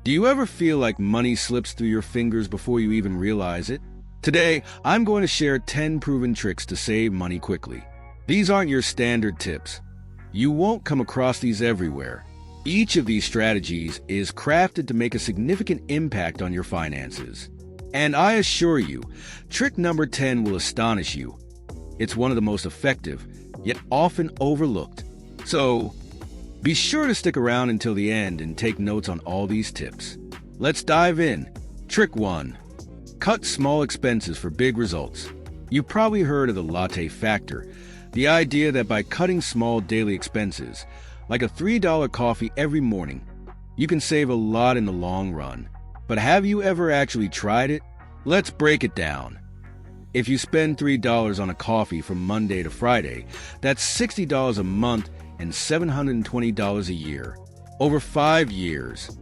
Do you ever feel like money slips through your fingers before you even realize it? Today, I'm going to share 10 proven tricks to save money quickly. These aren't your standard tips. You won't come across these everywhere. Each of these strategies is crafted to make a significant impact on your finances. And I assure you, trick number 10 will astonish you. It's one of the most effective, yet often overlooked. So, be sure to stick around until the end and take notes on all these tips. Let's dive in. Trick 1. Cut small expenses for big results. You've probably heard of the latte factor, the idea that by cutting small daily expenses, like a $3 coffee every morning, you can save a lot in the long run. But have you ever actually tried it? Let's break it down. If you spend $3 on a coffee from Monday to Friday, that's $60 a month and $720 a year. Over 5 years,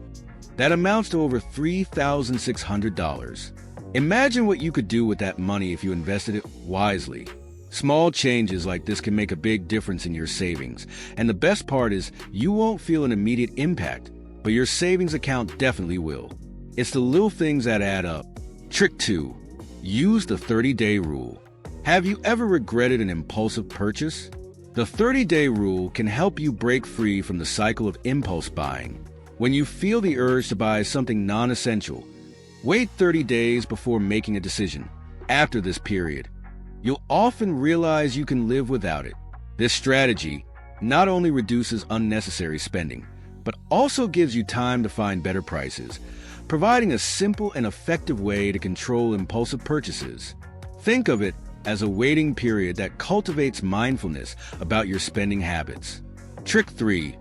that amounts to over $3,600. Imagine what you could do with that money if you invested it wisely. Small changes like this can make a big difference in your savings. And the best part is you won't feel an immediate impact, but your savings account definitely will. It's the little things that add up. Trick 2. Use the 30-day rule. Have you ever regretted an impulsive purchase? The 30-day rule can help you break free from the cycle of impulse buying. When you feel the urge to buy something non-essential, wait 30 days before making a decision. After this period, you'll often realize you can live without it. This strategy not only reduces unnecessary spending, but also gives you time to find better prices, providing a simple and effective way to control impulsive purchases. Think of it as a waiting period that cultivates mindfulness about your spending habits. Trick 3.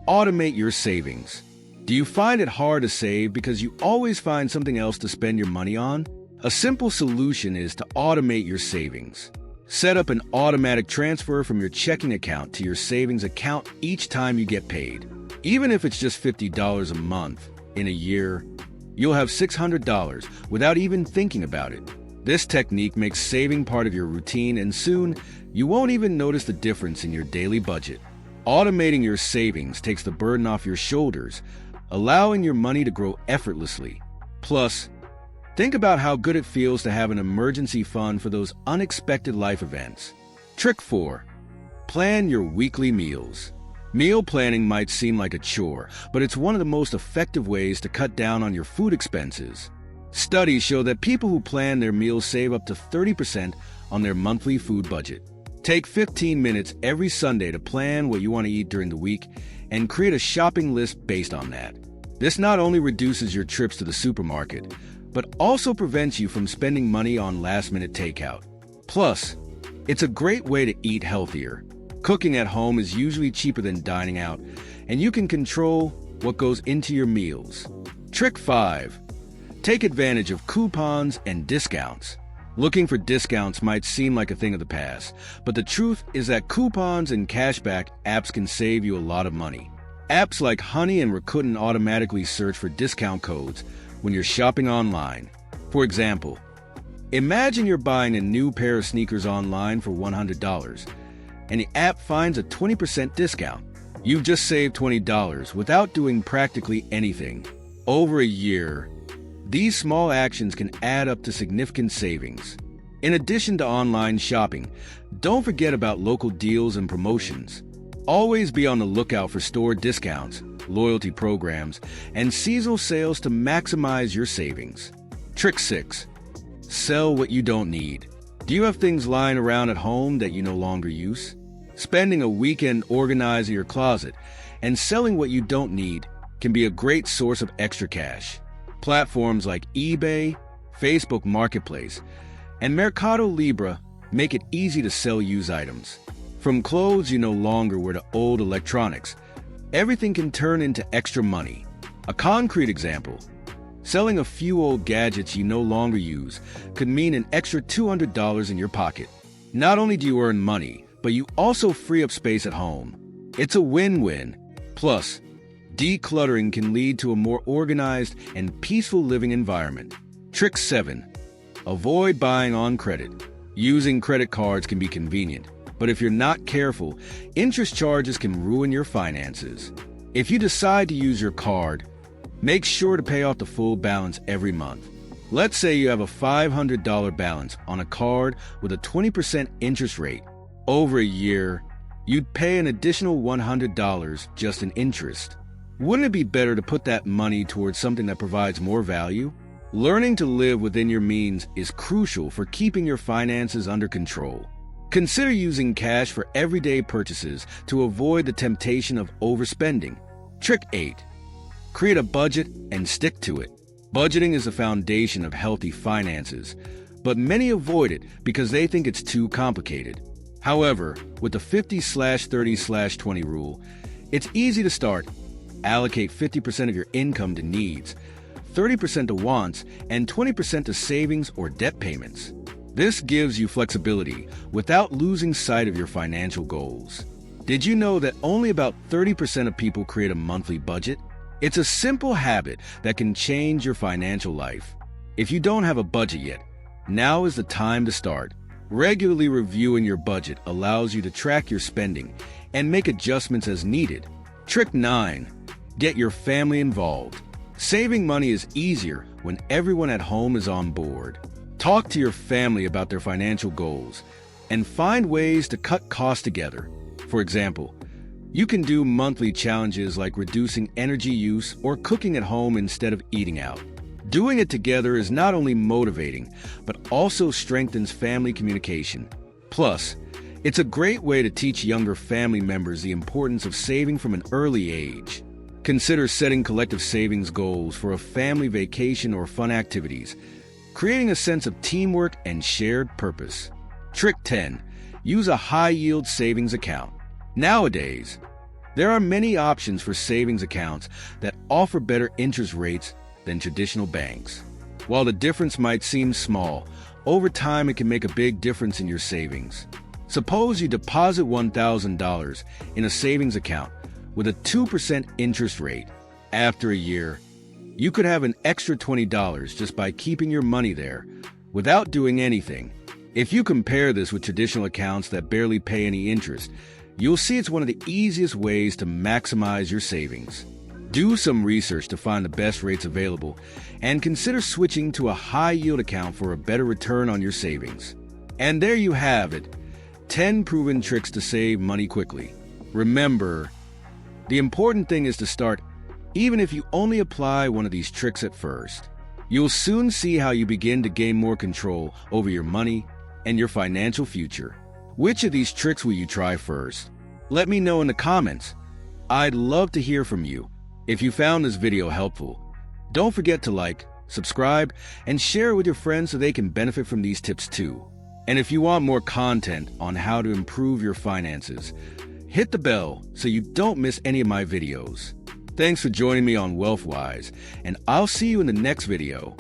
Automate your savings. Do you find it hard to save because you always find something else to spend your money on? A simple solution is to automate your savings. Set up an automatic transfer from your checking account to your savings account each time you get paid. Even if it's just $50 a month, in a year, you'll have $600 without even thinking about it. This technique makes saving part of your routine, and soon you won't even notice the difference in your daily budget. Automating your savings takes the burden off your shoulders, allowing your money to grow effortlessly. Plus, think about how good it feels to have an emergency fund for those unexpected life events. Trick 4. Plan your weekly meals. Meal planning might seem like a chore, but it's one of the most effective ways to cut down on your food expenses. Studies show that people who plan their meals save up to 30% on their monthly food budget. Take 15 minutes every Sunday to plan what you want to eat during the week and create a shopping list based on that. This not only reduces your trips to the supermarket, but also prevents you from spending money on last-minute takeout. Plus, it's a great way to eat healthier. Cooking at home is usually cheaper than dining out, and you can control what goes into your meals. Trick 5. Take advantage of coupons and discounts. Looking for discounts might seem like a thing of the past, but the truth is that coupons and cashback apps can save you a lot of money. Apps like Honey and Rakuten automatically search for discount codes when you're shopping online. For example, imagine you're buying a new pair of sneakers online for $100, and the app finds a 20% discount. You've just saved $20 without doing practically anything. Over a year, these small actions can add up to significant savings. In addition to online shopping, don't forget about local deals and promotions. Always be on the lookout for store discounts, loyalty programs, and seasonal sales to maximize your savings. Trick 6. Sell what you don't need. Do you have things lying around at home that you no longer use? Spending a weekend organizing your closet and selling what you don't need can be a great source of extra cash. Platforms like eBay, Facebook Marketplace, and Mercado Libre make it easy to sell used items. From clothes you no longer wear to old electronics, everything can turn into extra money. A concrete example: selling a few old gadgets you no longer use could mean an extra $200 in your pocket. Not only do you earn money, but you also free up space at home. It's a win-win. Plus, decluttering can lead to a more organized and peaceful living environment. Trick 7. Avoid buying on credit. Using credit cards can be convenient, but if you're not careful, interest charges can ruin your finances. If you decide to use your card, Make sure to pay off the full balance every month. Let's say you have a $500 balance on a card with a 20% interest rate. Over a year, you'd pay an additional $100 just in interest. Wouldn't it be better to put that money towards something that provides more value? Learning to live within your means is crucial for keeping your finances under control. Consider using cash for everyday purchases to avoid the temptation of overspending. Trick 8. Create a budget and stick to it. Budgeting is the foundation of healthy finances, but many avoid it because they think it's too complicated. However, with the 50/30/20 rule, it's easy to start. Allocate 50% of your income to needs, 30% to wants, and 20% to savings or debt payments. This gives you flexibility without losing sight of your financial goals. Did you know that only about 30% of people create a monthly budget? It's a simple habit that can change your financial life. If you don't have a budget yet, now is the time to start. Regularly reviewing your budget allows you to track your spending and make adjustments as needed. Trick 9. Get your family involved. Saving money is easier when everyone at home is on board. Talk to your family about their financial goals and find ways to cut costs together. For example, you can do monthly challenges like reducing energy use or cooking at home instead of eating out. Doing it together is not only motivating, but also strengthens family communication. Plus, it's a great way to teach younger family members the importance of saving from an early age. Consider setting collective savings goals for a family vacation or fun activities, creating a sense of teamwork and shared purpose. Trick 10. Use a high-yield savings account. Nowadays, there are many options for savings accounts that offer better interest rates than traditional banks. While the difference might seem small, over time it can make a big difference in your savings. Suppose you deposit $1,000 in a savings account with a 2% interest rate. After a year, you could have an extra $20 just by keeping your money there without doing anything. If you compare this with traditional accounts that barely pay any interest, you'll see it's one of the easiest ways to maximize your savings. Do some research to find the best rates available and consider switching to a high-yield account for a better return on your savings. And there you have it, 10 proven tricks to save money quickly. Remember, the important thing is to start, even if you only apply one of these tricks at first. You'll soon see how you begin to gain more control over your money and your financial future. Which of these tricks will you try first? Let me know in the comments. I'd love to hear from you. If you found this video helpful, don't forget to like, subscribe, and share it with your friends so they can benefit from these tips too. And if you want more content on how to improve your finances, hit the bell so you don't miss any of my videos. Thanks for joining me on WealthWise, and I'll see you in the next video.